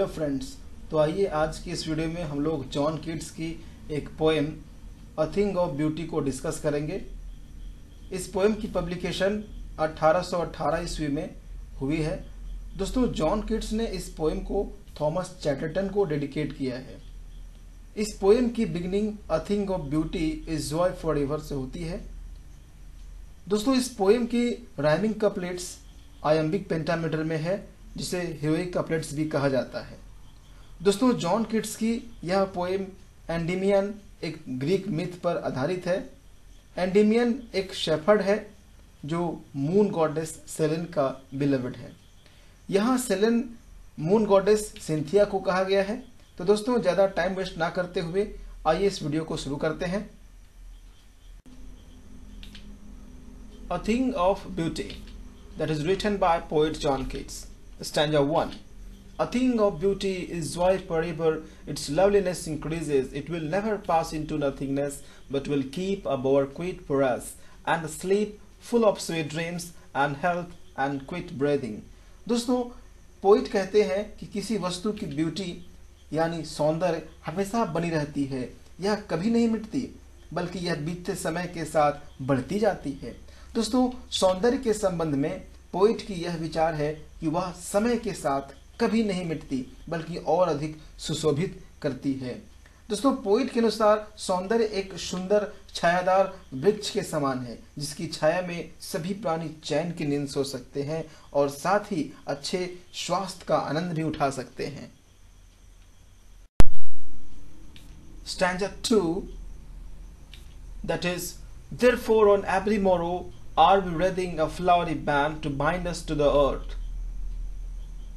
Hello friends, तो आइए आज की इस वीडियो में हम लोग जॉन कीट्स की एक poem a thing of beauty को डिस्कस करेंगे। इस पोएम की पब्लिकेशन 1818 ईस्वी में हुई है। दोस्तों, जॉन कीट्स ने इस पोएम को थॉमस चैटरटन को डेडिकेट किया है। इस पोएम की beginning a thing of beauty is Joy for ever से होती है। दोस्तों, इस पोएम की राइमिंग कपलेट्स आयम्बिक पेंटामीटर में है, जिसे हीरोइक कपलेट्स भी कहा जाता है। दोस्तों, जॉन कीट्स की यह पोएम एंडीमियन एक ग्रीक मिथ पर आधारित है। एंडीमियन एक शेफर्ड है जो मून गॉडेस सेलेन का बिलवड है। यहाँ सेलेन मून गॉडेस सिंथिया को कहा गया है। तो दोस्तों, ज़्यादा टाइम वेस्ट ना करते हुए आइए इस वीडियो को शुरू करते हैं। A thing of beauty, that is written by poet John Keats. Stanza 1. A thing of beauty is joy forever, its loveliness increases, it will never pass into nothingness, but will keep a banquet for us, and sleep full of sweet dreams, and health, and quick breathing. दोस्तों, poet कहते हैं कि किसी वस्तु की beauty यानी सौंदर्य हमेशा बनी रहती है, यह कभी नहीं मिटती, बल्कि यह बीतते समय के साथ बढ़ती जाती है। दोस्तों, सौंदर्य के संबंध में पोइट की यह विचार है कि वह समय के साथ कभी नहीं मिटती, बल्कि और अधिक सुशोभित करती है। दोस्तों, पोइट के अनुसार सौंदर्य एक सुंदर छायादार वृक्ष के समान है, जिसकी छाया में सभी प्राणी चैन की नींद सो सकते हैं और साथ ही अच्छे स्वास्थ्य का आनंद भी उठा सकते हैं। Stanza 2, that is, therefore on every morrow are we wreathing a flowery band to bind us to the earth.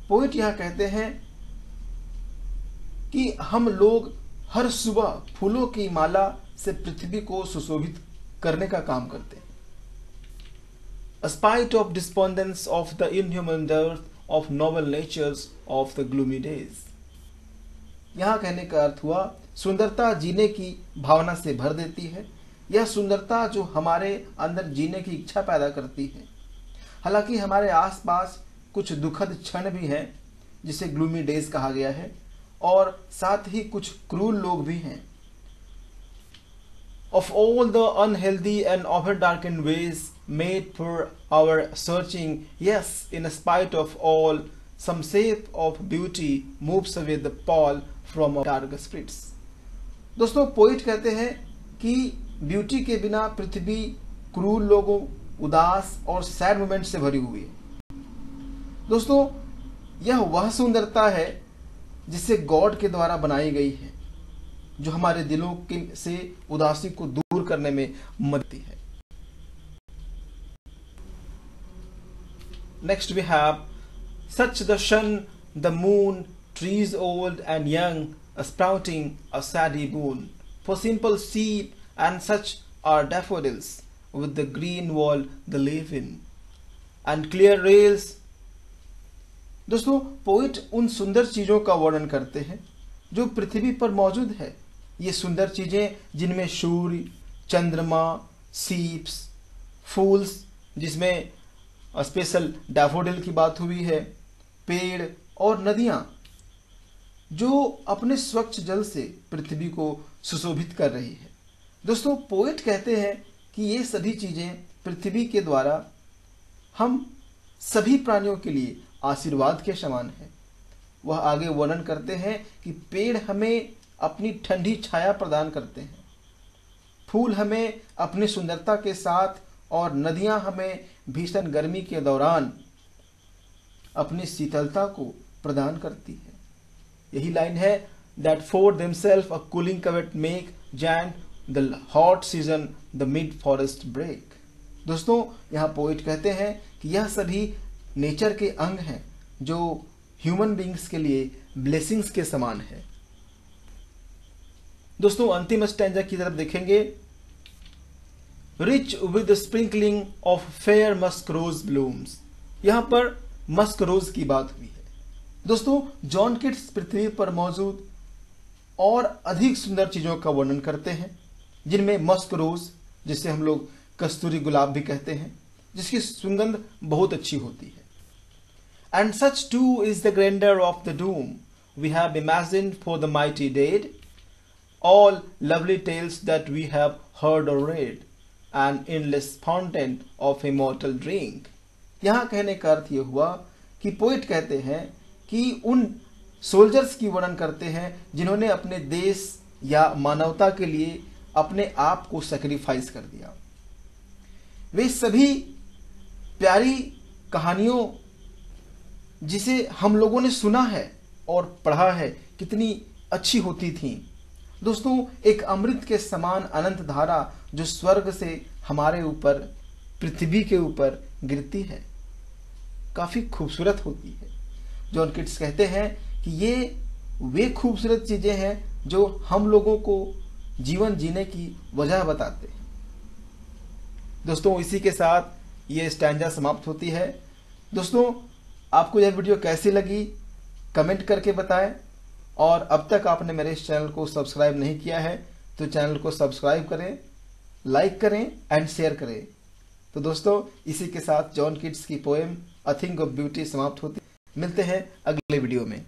Poet यह कहते हैं कि हम लोग हर सुबह फूलों की माला से पृथ्वी को सुशोभित करने का काम करते हैं। A spite of despondence of the inhuman dearth of noble natures of the gloomy days. यहाँ कहने का अर्थ हुआ, सुंदरता जीने की भावना से भर देती है। यह सुंदरता जो हमारे अंदर जीने की इच्छा पैदा करती है। हालांकि हमारे आसपास कुछ दुखद क्षण भी हैं, जिसे ग्लूमी डेज कहा गया है, और साथ ही कुछ क्रूर लोग भी हैं। Of all the unhealthy and over-darkened ways made for our searching, yes, in spite of all, some shape of beauty moves away the pall from our dark spirits. दोस्तों, पोइट कहते हैं कि ब्यूटी के बिना पृथ्वी क्रूर लोगों, उदास और सैड मोमेंट से भरी हुई है। दोस्तों, यह वह सुंदरता है जिसे गॉड के द्वारा बनाई गई है, जो हमारे दिलों के से उदासी को दूर करने में मदद है। Next we have such the sun, the moon, trees old and young, a sprouting, a saddy boon, for simple sheep and such are daffodils, with the green wall they live in, and clear rails. दोस्तों, poet उन सुंदर चीजों का वर्णन करते हैं जो पृथ्वी पर मौजूद है। ये सुंदर चीजें जिनमें सूर्य, चंद्रमा, सीप्स, फूल्स, जिसमें स्पेशल डैफोडिल की बात हुई है, पेड़ और नदियां जो अपने स्वच्छ जल से पृथ्वी को सुशोभित कर रही है। दोस्तों, पोइट कहते हैं कि ये सभी चीजें पृथ्वी के द्वारा हम सभी प्राणियों के लिए आशीर्वाद के समान है। वह आगे वर्णन करते हैं कि पेड़ हमें अपनी ठंडी छाया प्रदान करते हैं, फूल हमें अपनी सुंदरता के साथ, और नदियां हमें भीषण गर्मी के दौरान अपनी शीतलता को प्रदान करती है। यही लाइन है, that for themselves a cooling covert make, and the hot season the mid forest break. दोस्तों, यहाँ पोइट कहते हैं कि यह सभी नेचर के अंग हैं जो ह्यूमन बींग्स के लिए ब्लेसिंग्स के समान है। दोस्तों, अंतिम स्टैंजा की तरफ देखेंगे। Rich with sprinkling of fair musk rose blooms. यहाँ पर मस्क रोज की बात हुई है। दोस्तों, जॉन कीट्स पृथ्वी पर मौजूद और अधिक सुंदर चीजों का वर्णन करते हैं, जिनमें मस्क रोज, जिसे हम लोग कस्तूरी गुलाब भी कहते हैं, जिसकी सुगंध बहुत अच्छी होती है। And such too is the grandeur of the doom, we have imagined for the mighty dead, all lovely tales that we have heard or read, an endless fountain of immortal drink. यहाँ कहने का अर्थ ये हुआ कि poet कहते हैं कि उन सोल्जर्स की वर्णन करते हैं जिन्होंने अपने देश या मानवता के लिए अपने आप को सैक्रिफाइस कर दिया। वे सभी प्यारी कहानियों जिसे हम लोगों ने सुना है और पढ़ा है कितनी अच्छी होती थी। दोस्तों, एक अमृत के समान अनंत धारा जो स्वर्ग से हमारे ऊपर, पृथ्वी के ऊपर गिरती है, काफी खूबसूरत होती है। जॉन किट्स कहते हैं कि ये वे खूबसूरत चीजें हैं जो हम लोगों को जीवन जीने की वजह बताते हैं। दोस्तों, इसी के साथ ये स्टैंजा समाप्त होती है। दोस्तों, आपको यह वीडियो कैसी लगी कमेंट करके बताएं, और अब तक आपने मेरे इस चैनल को सब्सक्राइब नहीं किया है तो चैनल को सब्सक्राइब करें, लाइक करें एंड शेयर करें। तो दोस्तों, इसी के साथ जॉन किट्स की poem a thing of beauty समाप्त होती। मिलते हैं अगले वीडियो में।